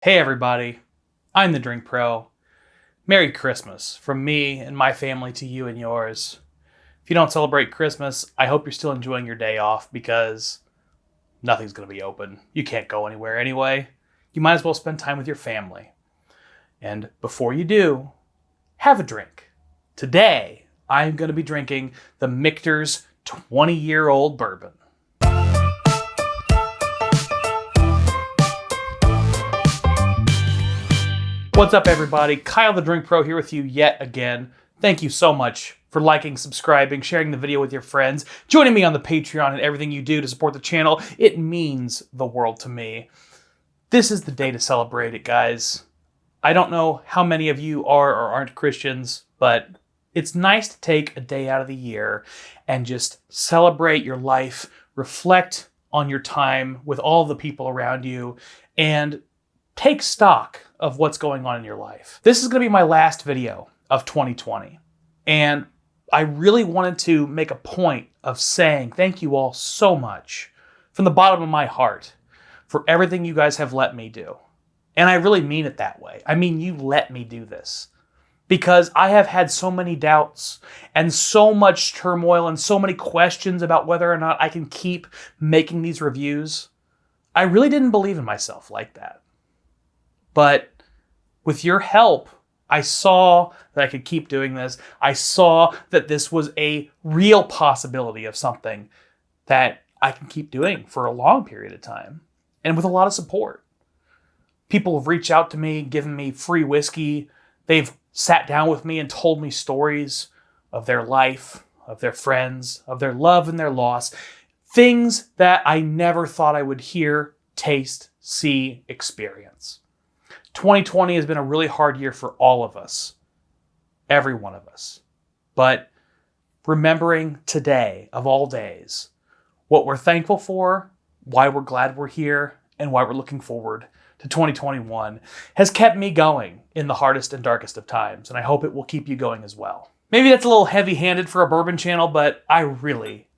Hey everybody, I'm the Drink Pro. Merry Christmas from me and my family to you and yours. If you don't celebrate Christmas, I hope you're still enjoying your day off because nothing's going to be open. You can't go anywhere anyway. You might as well spend time with your family. And before you do, have a drink. Today, I'm going to be drinking the Michter's 20-year-old bourbon. What's up, everybody? Kyle the Drink Pro here with you yet again. Thank you so much for liking, subscribing, sharing the video with your friends, joining me on the Patreon and everything you do to support the channel. It means the world to me. This is the day to celebrate it, guys. I don't know how many of you are or aren't Christians, but it's nice to take a day out of the year and just celebrate your life, reflect on your time with all the people around you, and take stock of what's going on in your life. This is going to be my last video of 2020. And I really wanted to make a point of saying thank you all so much from the bottom of my heart for everything you guys have let me do. And I really mean it that way. I mean, you let me do this. Because I have had so many doubts and so much turmoil and so many questions about whether or not I can keep making these reviews. I really didn't believe in myself like that. But with your help, I saw that I could keep doing this. I saw that this was a real possibility of something that I can keep doing for a long period of time. And with a lot of support. People have reached out to me, given me free whiskey. They've sat down with me and told me stories of their life, of their friends, of their love and their loss. Things that I never thought I would hear, taste, see, experience. 2020 has been a really hard year for all of us. Every one of us. But remembering today, of all days, what we're thankful for, why we're glad we're here, and why we're looking forward to 2021 has kept me going in the hardest and darkest of times, and I hope it will keep you going as well. Maybe that's a little heavy-handed for a bourbon channel, but I really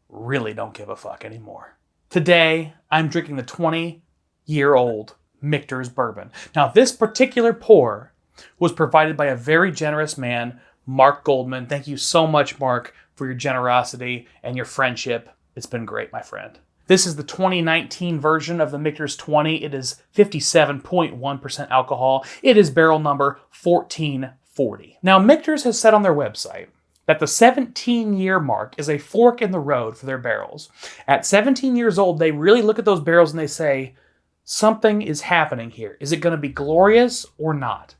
don't give a fuck anymore. Today, I'm drinking the 20-year-old Michter's bourbon. Now, this particular pour was provided by a very generous man, Mark Goldman. Thank you so much, Mark, for your generosity and your friendship. It's been great, my friend. This is the 2019 version of the Michter's 20. It is 57.1% alcohol. It is barrel number 1440. Now, Michter's has said on their website that the 17-year mark is a fork in the road for their barrels. At 17 years old, they really look at those barrels and they say, something is happening here. Is it going to be glorious or not?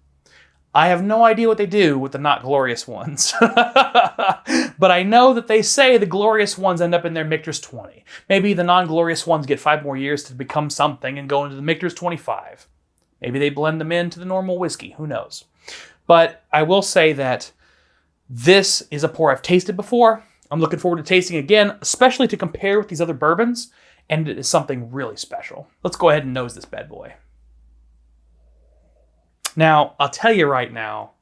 I have no idea what they do with the not glorious ones. But I know that they say the glorious ones end up in their Michter's 20. Maybe the non-glorious ones get 5 more years to become something and go into the Michter's 25. Maybe they blend them into the normal whiskey. Who knows? But I will say that this is a pour I've tasted before. I'm looking forward to tasting again, especially to compare with these other bourbons. And it is something really special. Let's go ahead and nose this bad boy. Now, I'll tell you right now,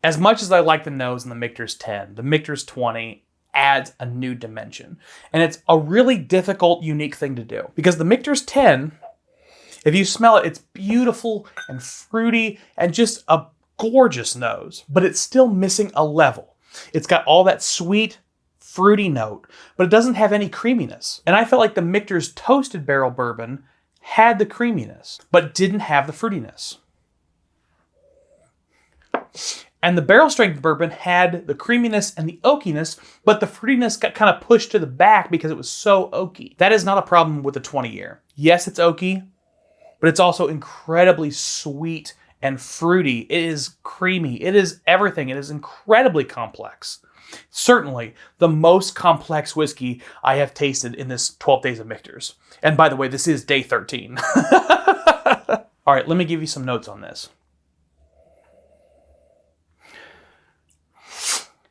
as much as I like the nose in the Michter's 10, the Michter's 20 adds a new dimension. And it's a really difficult, unique thing to do. Because the Michter's 10, if you smell it, it's beautiful and fruity and just a gorgeous nose. But it's still missing a level. It's got all that sweet, fruity note, but it doesn't have any creaminess. And I felt like the Michter's toasted barrel bourbon had the creaminess, but didn't have the fruitiness. And the barrel strength bourbon had the creaminess and the oakiness, but the fruitiness got kind of pushed to the back because it was so oaky. That is not a problem with the 20-year. Yes, it's oaky, but it's also incredibly sweet and fruity. It is creamy. It is everything. It is incredibly complex. Certainly the most complex whiskey I have tasted in this 12 days of Michter's. And by the way, this is day 13. All right, let me give you some notes on this.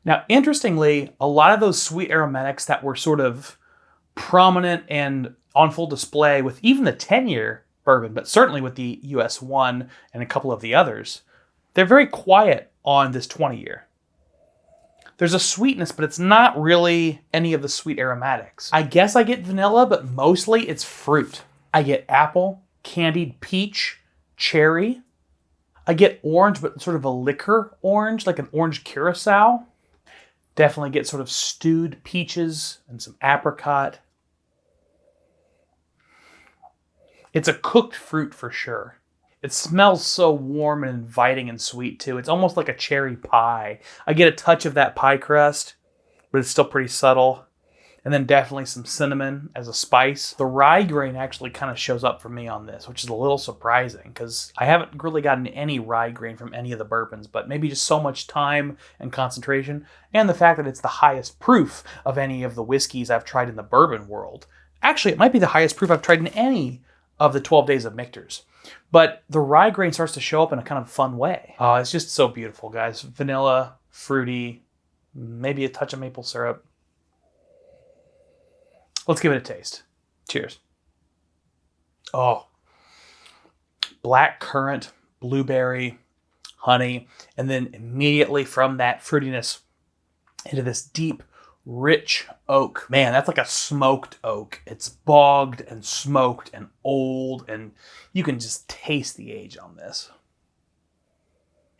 Now, interestingly, a lot of those sweet aromatics that were sort of prominent and on full display with even the 10-year bourbon, but certainly with the US 1 and a couple of the others, they're very quiet on this 20-year. There's a sweetness, but it's not really any of the sweet aromatics. I guess I get vanilla, but mostly it's fruit. I get apple, candied peach, cherry. I get orange, but sort of a liquor orange, like an orange curacao. Definitely get sort of stewed peaches and some apricot. It's a cooked fruit for sure. It smells so warm and inviting and sweet too. It's almost like a cherry pie. I get a touch of that pie crust, but it's still pretty subtle. And then definitely some cinnamon as a spice. The rye grain actually kind of shows up for me on this, which is a little surprising because I haven't really gotten any rye grain from any of the bourbons, but maybe just so much time and concentration, and the fact that it's the highest proof of any of the whiskeys I've tried in the bourbon world. Actually, it might be the highest proof I've tried in any of the 12 days of Michters. But the rye grain starts to show up in a kind of fun way. Oh, it's just so beautiful, guys. Vanilla, fruity, maybe a touch of maple syrup. Let's give it a taste. Cheers. Oh, black currant, blueberry, honey, and then immediately from that fruitiness into this deep, rich oak. Man, that's like a smoked oak. It's bogged and smoked and old, and you can just taste the age on this.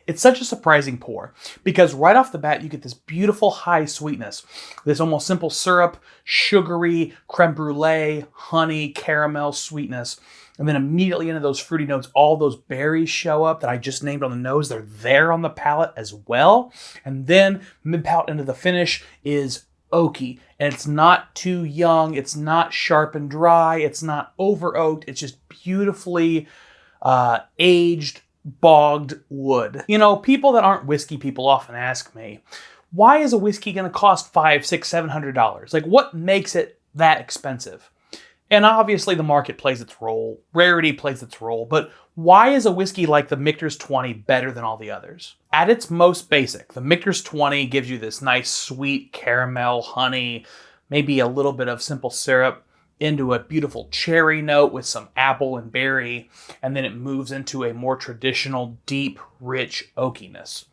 It's such a surprising pour because right off the bat, you get this beautiful high sweetness, this almost simple syrup, sugary, creme brulee, honey, caramel sweetness. And then immediately into those fruity notes, all those berries show up that I just named on the nose. They're there on the palate as well. And then mid-palate into the finish is oaky, and it's not too young, it's not sharp and dry, it's not over oaked, it's just beautifully aged, bogged wood. You know, people that aren't whiskey people often ask me, why is a whiskey going to cost $500, $600, $700? Like, what makes it that expensive? And obviously the market plays its role, rarity plays its role, but why is a whiskey like the Michter's 20 better than all the others? At its most basic, the Michter's 20 gives you this nice sweet caramel, honey, maybe a little bit of simple syrup into a beautiful cherry note with some apple and berry, and then it moves into a more traditional, deep, rich oakiness.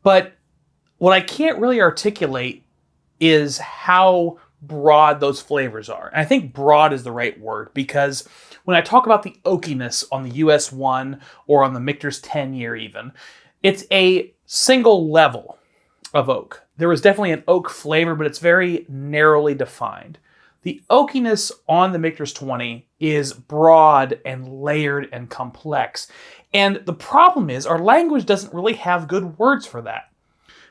But what I can't really articulate is how broad those flavors are. And I think broad is the right word because when I talk about the oakiness on the US 1 or on the Michter's 10 year even, it's a single level of oak. There is definitely an oak flavor, but it's very narrowly defined. The oakiness on the Michter's 20 is broad and layered and complex. And the problem is our language doesn't really have good words for that.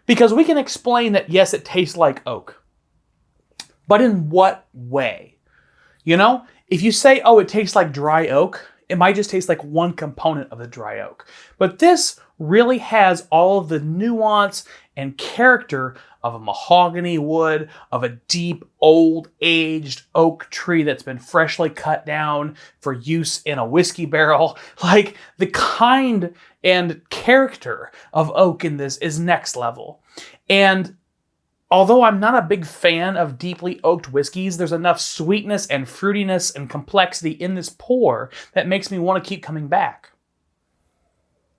Because we can explain that, yes, it tastes like oak. But in what way? You know, if you say, oh, it tastes like dry oak, it might just taste like one component of the dry oak. But this really has all of the nuance and character of a mahogany wood, of a deep, old, aged oak tree that's been freshly cut down for use in a whiskey barrel. Like, the kind and character of oak in this is next level. And although I'm not a big fan of deeply oaked whiskeys, there's enough sweetness and fruitiness and complexity in this pour that makes me want to keep coming back.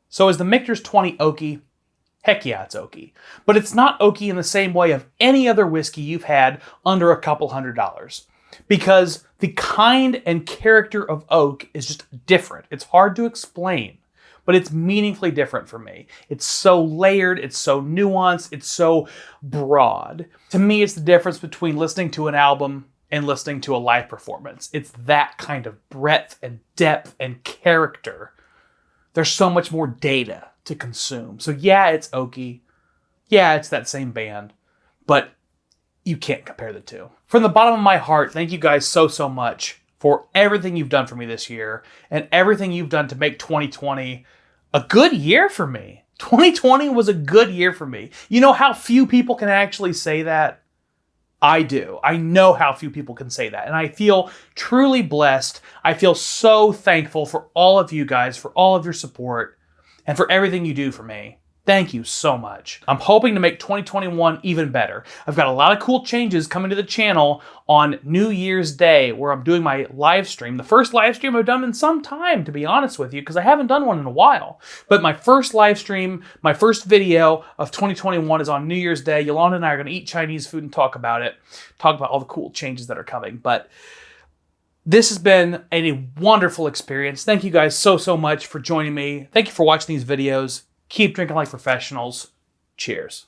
So is the Michter's 20 oaky? Heck yeah, it's oaky. But it's not oaky in the same way of any other whiskey you've had under a couple $100. Because the kind and character of oak is just different. It's hard to explain, but it's meaningfully different for me. It's so layered, it's so nuanced, it's so broad. To me, it's the difference between listening to an album and listening to a live performance. It's that kind of breadth and depth and character. There's so much more data to consume. So yeah, it's oaky. Yeah, it's that same band, but you can't compare the two. From the bottom of my heart, thank you guys so much for everything you've done for me this year and everything you've done to make 2020 a good year for me. 2020 was a good year for me. You know how few people can actually say that? I do. I know how few people can say that. And I feel truly blessed. I feel so thankful for all of you guys, for all of your support, and for everything you do for me. Thank you so much. I'm hoping to make 2021 even better. I've got a lot of cool changes coming to the channel on New Year's Day where I'm doing my live stream. The first live stream I've done in some time, to be honest with you, because I haven't done one in a while. But my first live stream, my first video of 2021 is on New Year's Day. Yolanda and I are going to eat Chinese food and talk about it. Talk about all the cool changes that are coming. But This has been a wonderful experience. Thank you guys so much for joining me. Thank you for watching these videos. Keep drinking like professionals. Cheers.